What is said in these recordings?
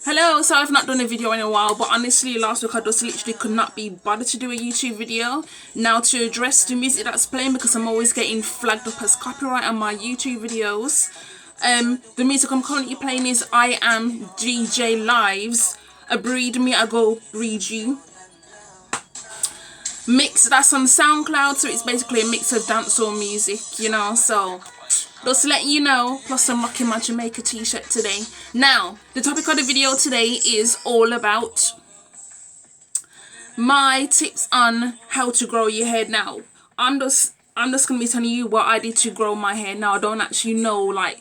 Hello, so I've not done a video in a while, but honestly last week I just literally could not be bothered to do a YouTube video. Now to address the music that's playing, because I'm always getting flagged up as copyright on my YouTube videos. The music I'm currently playing is I Am DJ Live's A Breed Me I Go Breed You mix. That's on SoundCloud, so it's basically a mix of dancehall music, you know, so just letting you know. Plus I'm rocking my Jamaica t-shirt today. Now the topic of the video today is all about my tips on how to grow your hair. Now I'm just gonna be telling you what I did to grow my hair. Now I don't actually know like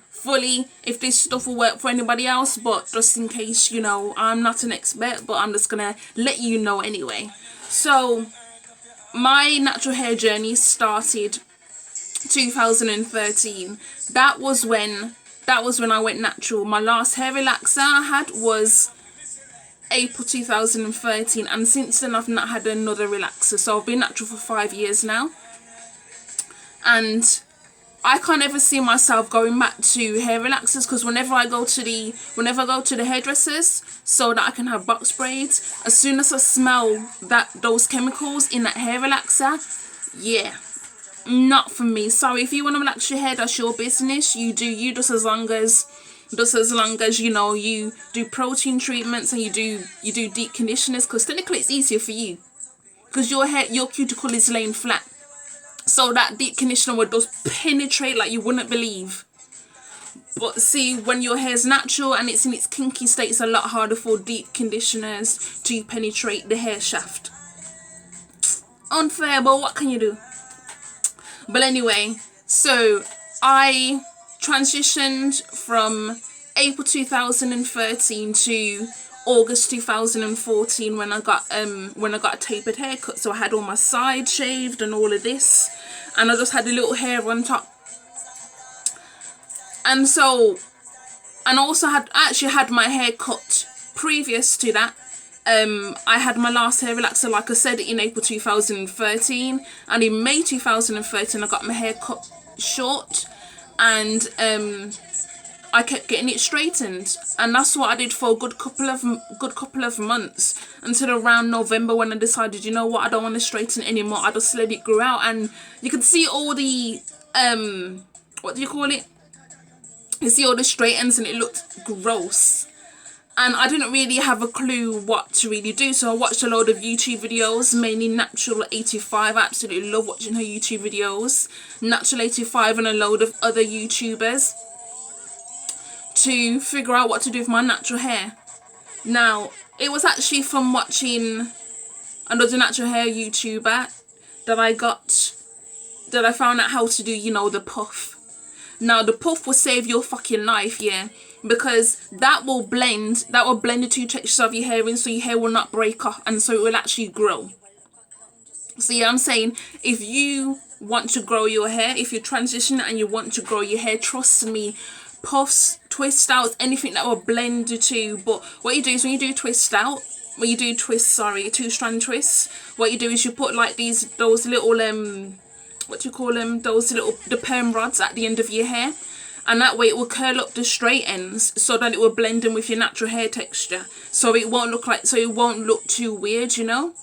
fully if this stuff will work for anybody else, but just in case, you know, I'm not an expert, but I'm just gonna let you know anyway. So my natural hair journey started 2013. That was when I went natural. My last hair relaxer I had was April 2013, and since then I've not had another relaxer. So I've been natural for 5 years now, and I can't ever see myself going back to hair relaxers, because whenever I go to the hairdressers so that I can have box braids, as soon as I smell those chemicals in that hair relaxer, yeah, not for me. Sorry, if you want to relax your hair, that's your business. You do you, just as long as you know you do protein treatments and you do deep conditioners, because technically it's easier for you because your cuticle is laying flat. So that deep conditioner would just penetrate like you wouldn't believe. But see, when your hair's natural and it's in its kinky state, it's a lot harder for deep conditioners to penetrate the hair shaft. Unfair, but what can you do? But anyway, so I transitioned from April 2013 to August 2014 when I got a tapered haircut. So I had all my sides shaved and all of this, and I just had a little hair on top. And so, and also I actually had my hair cut previous to that. I had my last hair relaxer, like I said, in April 2013, and in May 2013 I got my hair cut short, and I kept getting it straightened, and that's what I did for a good couple of months, until around November when I decided, you know what, I don't want to straighten anymore. I just let it grow out, and you can see all the what do you call it? You see all the straight ends, and it looked gross. And I didn't really have a clue what to really do, so I watched a load of YouTube videos, mainly Natural 85. I absolutely love watching her YouTube videos. Natural 85 and a load of other YouTubers, to figure out what to do with my natural hair. Now, it was actually from watching another natural hair YouTuber that I found out how to do, you know, the puff. Now, the puff will save your fucking life, yeah, because that will blend the two textures of your hair in, so your hair will not break off, and so it will actually grow. So yeah, I'm saying, if you want to grow your hair, if you're transitioning and you want to grow your hair, trust me, puffs, twist outs, anything that will blend the two. But what you do is, when you do two-strand twists, what you do is you put like those little what do you call them, the perm rods at the end of your hair, and that way it will curl up the straight ends so that it will blend in with your natural hair texture, so it won't look too weird, you know.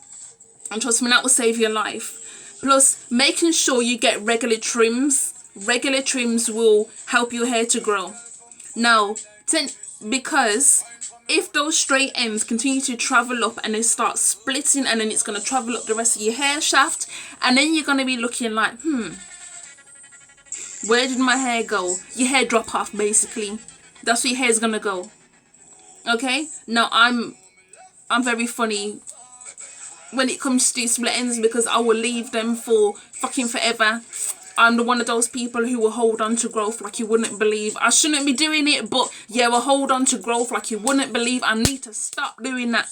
And trust me, that will save your life. Plus, making sure you get regular trims will help your hair to grow. Now, because if those straight ends continue to travel up and they start splitting, and then it's going to travel up the rest of your hair shaft, and then you're going to be looking like, where did my hair go? Your hair drop off, basically. That's where your hair's going to go. Okay? Now, I'm very funny when it comes to split ends, because I will leave them for fucking forever. I'm one of those people who will hold on to growth like you wouldn't believe. I shouldn't be doing it, but yeah, we'll hold on to growth like you wouldn't believe. I need to stop doing that.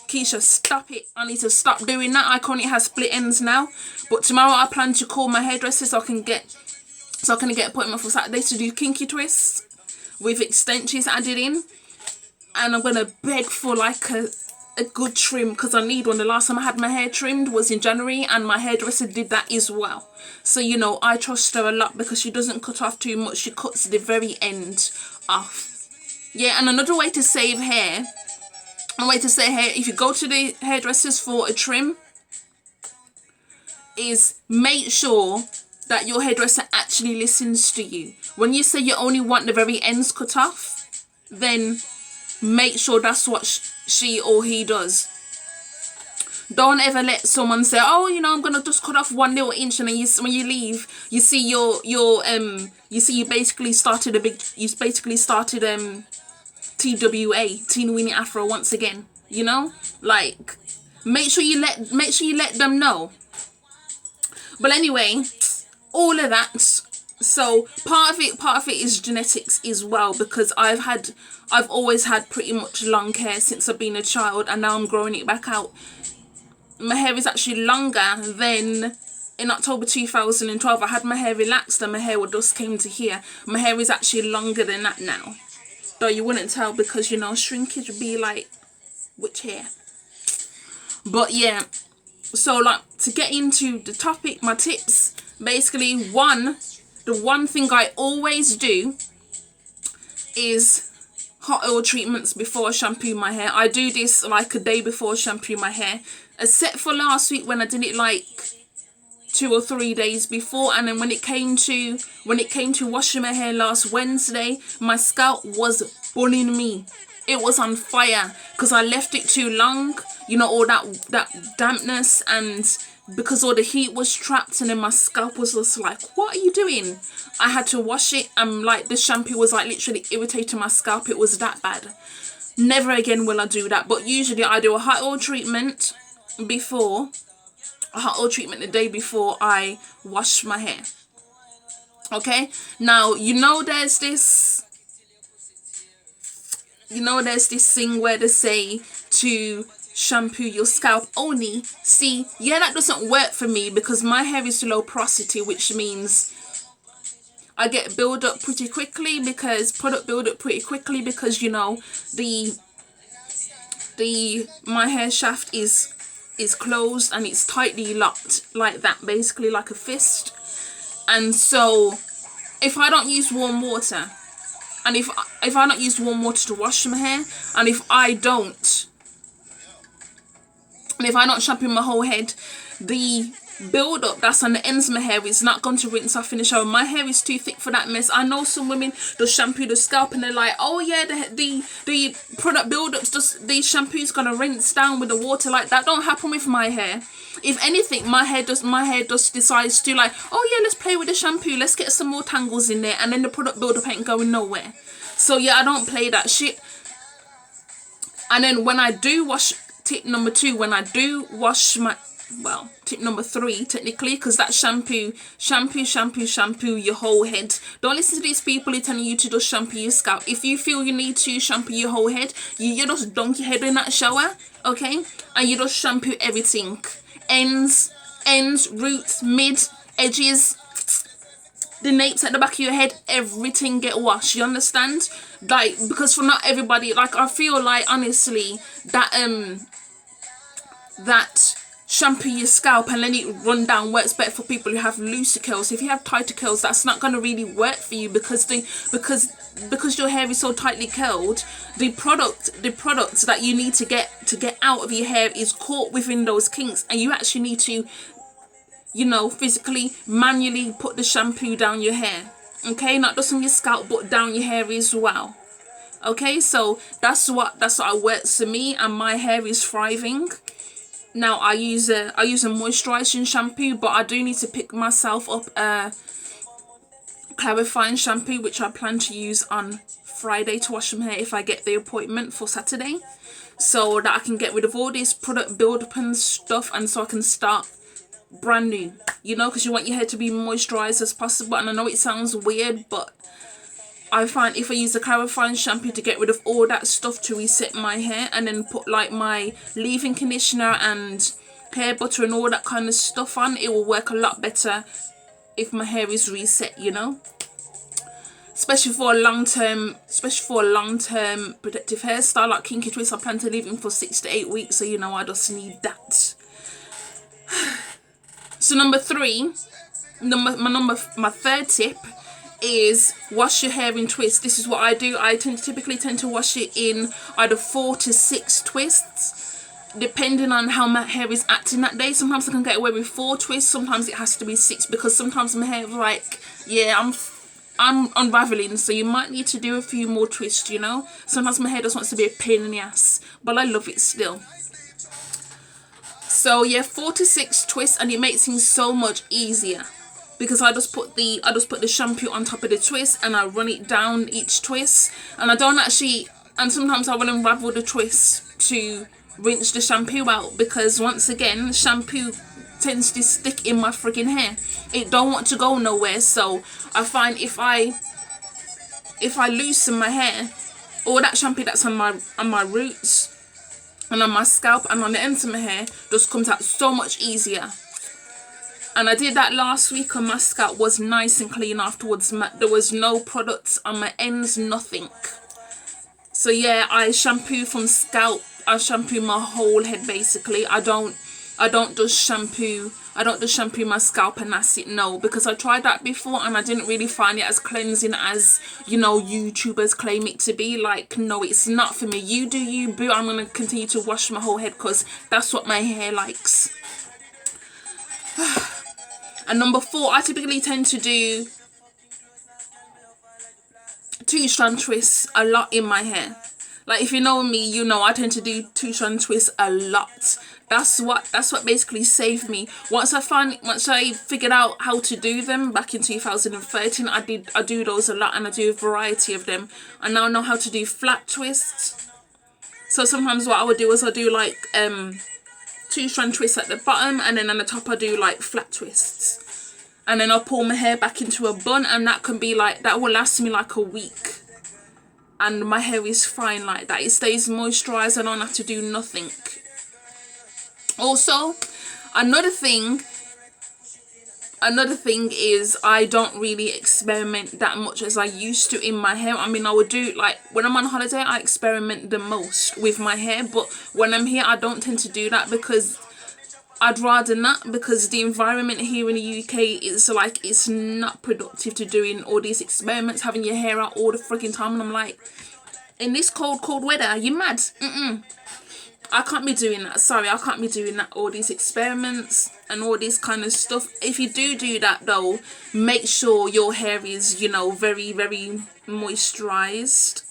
Keisha, stop it. I need to stop doing that. I currently have split ends now, but tomorrow I plan to call my hairdresser so I can get an appointment for Saturday to do kinky twists with extensions added in, and I'm gonna beg for like a good trim, because I need one. The last time I had my hair trimmed was in January, and my hairdresser did that as well. So, you know, I trust her a lot because she doesn't cut off too much. She cuts the very end off. Yeah, and another way to save hair, if you go to the hairdressers for a trim, is make sure that your hairdresser actually listens to you. When you say you only want the very ends cut off, then make sure that's what she or he does. Don't ever let someone say, oh, you know, I'm gonna just cut off 1 little inch, and then when you leave, you see you basically started TWA, Teeny Weeny Afro once again. You know, like make sure you let them know. But anyway, all of that. So part of it is genetics as well, because I've always had pretty much long hair since I've been a child, and now I'm growing it back out. My hair is actually longer than in October 2012. I had my hair relaxed and my hair just came to here. My hair is actually longer than that now. Though you wouldn't tell, because, you know, shrinkage would be like, which hair? But yeah, so like to get into the topic, my tips, basically the one thing I always do is hot oil treatments before I shampoo my hair. I do this like a day before I shampoo my hair, except for last week when I did it like 2 or 3 days before. And then when it came to washing my hair last Wednesday, my scalp was burning me. It was on fire because I left it too long, you know, all that dampness, and because all the heat was trapped, and then my scalp was just like, what are you doing? I had to wash it, and like the shampoo was like literally irritating my scalp. It was that bad. Never again will I do that. But usually I do a hot oil treatment the day before I wash my hair. Okay, now you know there's this thing where they say to shampoo your scalp only. See, yeah, that doesn't work for me because my hair is low porosity, which means I get build up pretty quickly, because you know my hair shaft is closed and it's tightly locked like that, basically like a fist. And so if I don't use warm water, and if I don't use warm water to wash my hair, and if I don't shampoo my whole head, the build up that's on the ends of my hair is not going to rinse off in the shower. My hair is too thick for that mess. I know some women just shampoo the scalp and they're like, oh yeah, the product build-ups, just the shampoo's gonna rinse down with the water. Like that don't happen with my hair. If anything, my hair just decides to like, oh yeah, let's play with the shampoo, let's get some more tangles in there, and then the product build-up ain't going nowhere. So yeah, I don't play that shit. And then when I do wash, tip number 2, when I do wash my, well, tip number 3 technically, because that shampoo your whole head. Don't listen to these people who telling you to just shampoo your scalp. If you feel you need to shampoo your whole head, you just dunk your head in that shower, okay, and you just shampoo everything, ends, roots, mid, edges, the napes at the back of your head, everything get washed. You understand? Like, because for not everybody, like I feel like honestly that that shampoo your scalp and let it run down works better for people who have looser curls. If you have tighter curls, that's not going to really work for you, because your hair is so tightly curled, the product that you need to get out of your hair is caught within those kinks, and you actually need to, you know, physically, manually put the shampoo down your hair. Okay, not just on your scalp, but down your hair as well. Okay, so that's what works for me, and my hair is thriving. Now I use a moisturizing shampoo, but I do need to pick myself up a clarifying shampoo, which I plan to use on Friday to wash my hair if I get the appointment for Saturday, so that I can get rid of all this product build-up and stuff, and so I can start brand new, you know, because you want your hair to be moisturized as possible. And I know it sounds weird, but I find if I use a clarifying shampoo to get rid of all that stuff to reset my hair, and then put like my leave-in conditioner and hair butter and all that kind of stuff on, it will work a lot better if my hair is reset, you know, especially for a long-term protective hairstyle like kinky twist. I plan to leave in for 6 to 8 weeks, so you know I just need that. So my third tip is wash your hair in twists. This is what I do. I typically tend to wash it in either 4 to 6 twists, depending on how my hair is acting that day. Sometimes I can get away with 4 twists, sometimes it has to be 6, because sometimes my hair is like, yeah, I'm unraveling, so you might need to do a few more twists, you know. Sometimes my hair just wants to be a pain in the ass, but I love it still. So yeah, 4 to 6 twists, and it makes things so much easier, because I just put the shampoo on top of the twist and I run it down each twist, and I don't actually, and sometimes I will unravel the twist to rinse the shampoo out, because once again, shampoo tends to stick in my freaking hair. It don't want to go nowhere. So I find if I loosen my hair, all that shampoo that's on my roots and on my scalp and on the ends of my hair just comes out so much easier. And I did that last week, and my scalp was nice and clean afterwards. There was no products on my ends, nothing. So yeah, I shampoo from scalp. I shampoo my whole head basically. I don't just shampoo my scalp and that's it. No, because I tried that before and I didn't really find it as cleansing as, you know, YouTubers claim it to be. Like, no, it's not for me. You do you, boo. I'm gonna continue to wash my whole head because that's what my hair likes. And number 4, I typically tend to do 2-strand twists a lot in my hair. Like, if you know me, you know I tend to do 2-strand twists a lot. That's what basically saved me. Once I figured out how to do them back in 2013, I do those a lot, and I do a variety of them. I now know how to do flat twists. So sometimes what I would do is I do like 2-strand twists at the bottom, and then on the top I do like flat twists. And then I'll pull my hair back into a bun, and that will last me like a week. And my hair is fine like that. It stays moisturized. I don't have to do nothing. Also, another thing is I don't really experiment that much as I used to in my hair. I mean, I would do, like, when I'm on holiday, I experiment the most with my hair. But when I'm here, I don't tend to do that, because I'd rather not, because the environment here in the UK is like, it's not productive to doing all these experiments, having your hair out all the freaking time. And I'm like, in this cold weather, are you mad? I can't be doing that. Sorry, I can't be doing that, all these experiments and all this kind of stuff. If you do that though, make sure your hair is, you know, very, very moisturized.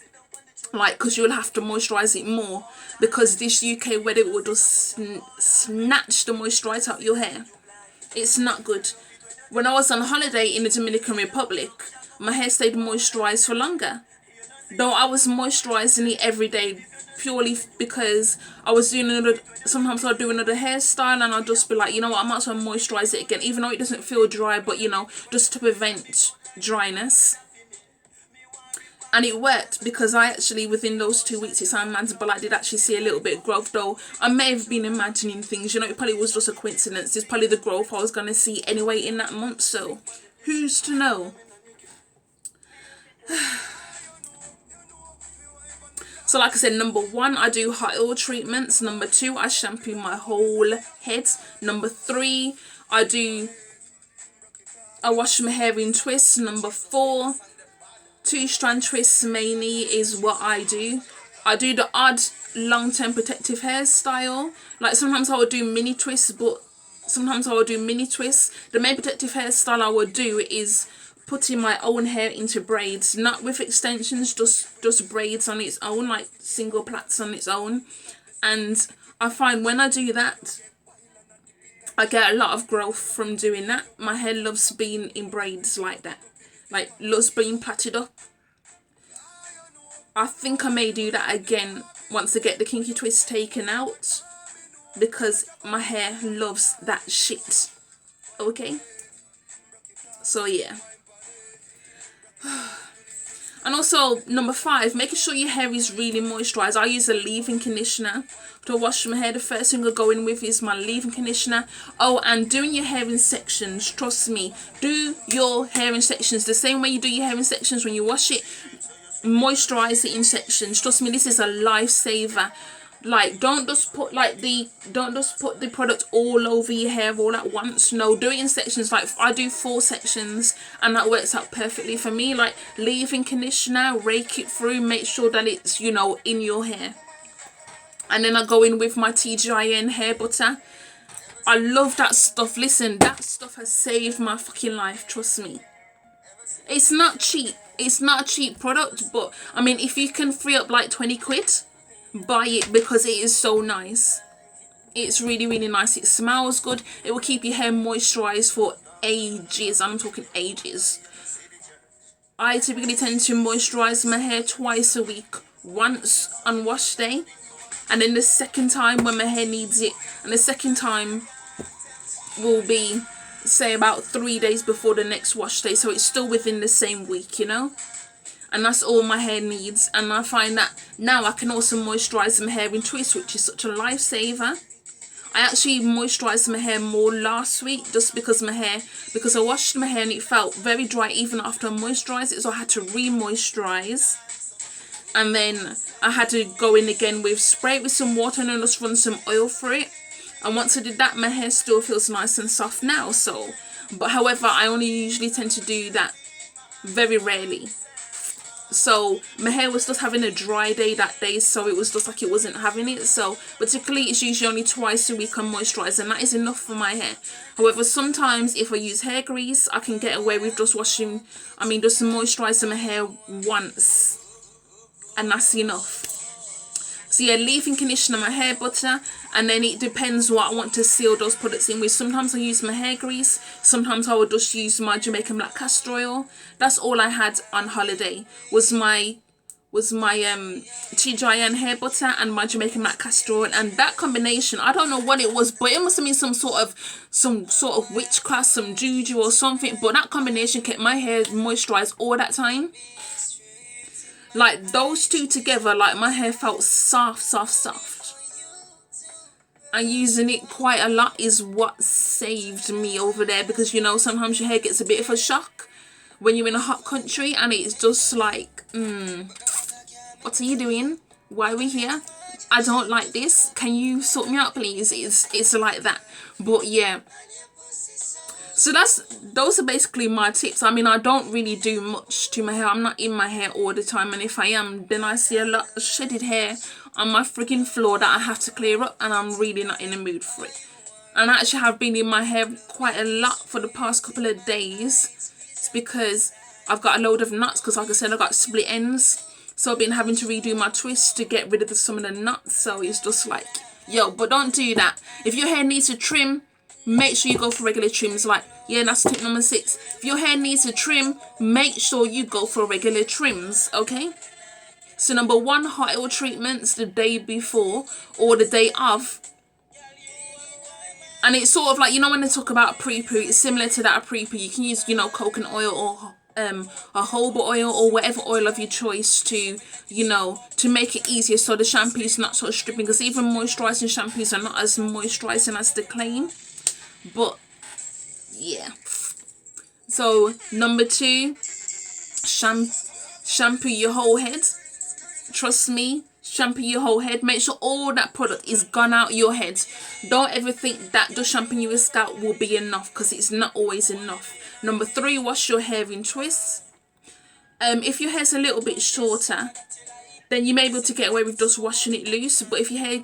Like, because you'll have to moisturize it more, because this UK weather will just snatch the moisturizer out your hair. It's not good. When I was on holiday in the Dominican Republic, my hair stayed moisturized for longer, though I was moisturizing it every day, purely because I was doing sometimes I'll do another hairstyle, and I'll just be like, you know what, I might as well moisturize it again, even though it doesn't feel dry, but you know, just to prevent dryness. And it worked, because I actually, within those 2 weeks, it sounds mad, but I did actually see a little bit of growth, though I may have been imagining things, you know, it probably was just a coincidence. It's probably the growth I was going to see anyway in that month, so who's to know? So like I said, number 1, I do hot oil treatments. Number 2, I shampoo my whole head. Number 3, I wash my hair in twists. Number 4, 2-strand twists mainly is what I do. I do the odd long-term protective hairstyle. Like, sometimes I would do mini twists, but sometimes I would do mini twists. The main protective hairstyle I would do is putting my own hair into braids, not with extensions, just braids on its own, like single plaits on its own. And I find when I do that, I get a lot of growth from doing that. My hair loves being in braids like that, like loves being plaited up. I think I may do that again once I get the kinky twist taken out, because my hair loves that shit. Okay, so yeah. And also, number 5, making sure your hair is really moisturized. I use a leave-in conditioner to wash my hair. The first thing I go in with is my leave-in conditioner. Oh, and doing your hair in sections, trust me, do your hair in sections the same way you do your hair in sections when you wash it. Moisturize it in sections. Trust me, this is a lifesaver. Like, don't just put the product all over your hair all at once. No, do it in sections. Like, I do 4 sections, and that works out perfectly for me. Like, leave-in conditioner, rake it through, make sure that it's, you know, in your hair. And then I go in with my TGIN hair butter. I love that stuff. Listen, that stuff has saved my fucking life, trust me. It's not cheap. It's not a cheap product, but I mean, if you can free up like 20 quid, buy it, because it is so nice. It's really, really nice. It smells good. It will keep your hair moisturized for ages. I'm talking ages. I typically tend to moisturize my hair twice a week. Once on wash day, and then the second time when my hair needs it. And the second time will be, say, about 3 days before the next wash day. So it's still within the same week, you know. And that's all my hair needs. And I find that now I can also moisturize my hair in twists, which is such a lifesaver. I actually moisturized my hair more last week, just because I washed my hair and it felt very dry even after I moisturized it, so I had to re-moisturize. And then I had to go in again with, spray it with some water and then just run some oil through it. And once I did that, my hair still feels nice and soft now. So, but however, I only usually tend to do that very rarely. So my hair was just having a dry day that day, so it was just like it wasn't having it. So particularly, it's usually only twice a week I moisturize, and that is enough for my hair. However, sometimes if I use hair grease, I can get away with just moisturizing my hair once, and that's enough. So yeah, leave-in conditioner, my hair butter, and then it depends what I want to seal those products in with. Sometimes I use my hair grease, sometimes I would just use my Jamaican black castor oil. That's all I had on holiday, was my TGIN hair butter and my Jamaican black castor oil. And that combination, I don't know what it was, but it must have been some sort of witchcraft, some juju or something, but that combination kept my hair moisturized all that time. Like, those two together, like, my hair felt soft. And using it quite a lot is what saved me over there, because, you know, sometimes your hair gets a bit of a shock when you're in a hot country, and it's just like, what are you doing? Why are we here? I don't like this. Can you sort me out, please? It's like that. But yeah. So those are basically my tips. I mean, I don't really do much to my hair. I'm not in my hair all the time, and if I am, then I see a lot of shedded hair on my freaking floor that I have to clear up, and I'm really not in the mood for it. And I actually have been in my hair quite a lot for the past couple of days. It's because I've got a load of knots, because like I said, I got split ends. So I've been having to redo my twists to get rid of some of the knots. So it's just like, yo, but don't do that. If your hair needs to trim, make sure you go for regular trims. Like, yeah, that's tip number 6. If your hair needs to trim, make sure you go for regular trims, okay? So number 1, hot oil treatments the day before or the day of. And it's sort of like, you know, when they talk about pre-poo, it's similar to that pre-poo. You can use, you know, coconut oil or jojoba oil or whatever oil of your choice to, you know, to make it easier so the shampoo is not so stripping, because even moisturizing shampoos are not as moisturizing as they claim. But yeah. So number 2, shampoo your whole head. Trust me, shampoo your whole head. Make sure all that product is gone out your head. Don't ever think that just shampooing your scalp will be enough, because it's not always enough. Number 3, wash your hair in twists. If your hair's a little bit shorter, then you may be able to get away with just washing it loose. But if your hair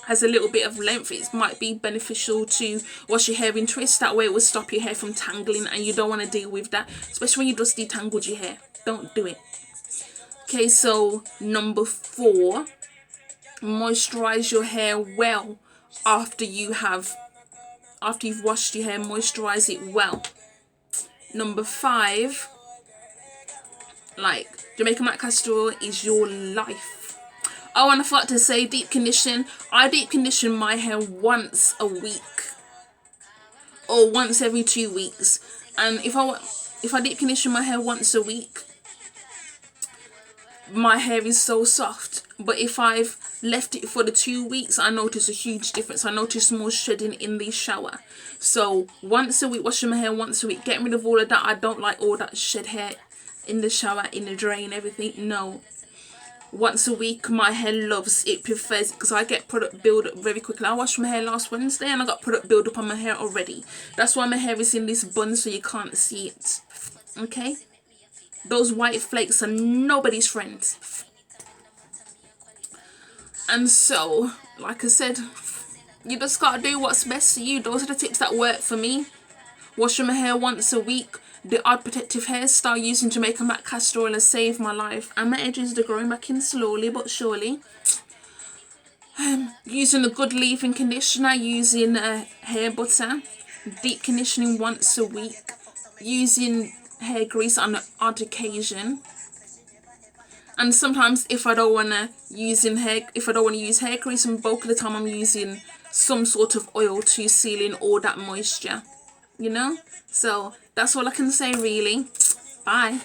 has a little bit of length, it might be beneficial to wash your hair in twists. That way it will stop your hair from tangling, and you don't want to deal with that, especially when you just detangled your hair. Don't do it. Okay, so number 4, moisturize your hair well after you've washed your hair. Moisturize it well. Number 5, like, Jamaican black castor oil is your life. Oh, and I forgot to say, deep condition. I deep condition my hair once a week or once every 2 weeks. And if I deep condition my hair once a week, my hair is so soft. But if I've left it for the 2 weeks, I notice a huge difference. I notice more shedding in the shower. So once a week, washing my hair once a week, getting rid of all of that. I don't like all that shed hair in the shower, in the drain, everything. No. once a week. My hair loves it, prefers it, because I get product build up very quickly. I washed my hair last Wednesday and I got product build up on my hair already. That's why my hair is in this bun, so you can't see it. Okay, those white flakes are nobody's friend. And so, like I said, you just gotta do what's best for you. Those are the tips that work for me. Washing my hair once a week, the odd protective hairstyle using Jamaican black castor oil has saved my life, and my edges are growing back in slowly but surely. Using a good leave-in conditioner, using hair butter, deep conditioning once a week, using hair grease on an odd occasion. And sometimes if I don't want to use hair grease, and bulk of the time I'm using some sort of oil to seal in all that moisture, you know. So that's all I can say really. Bye.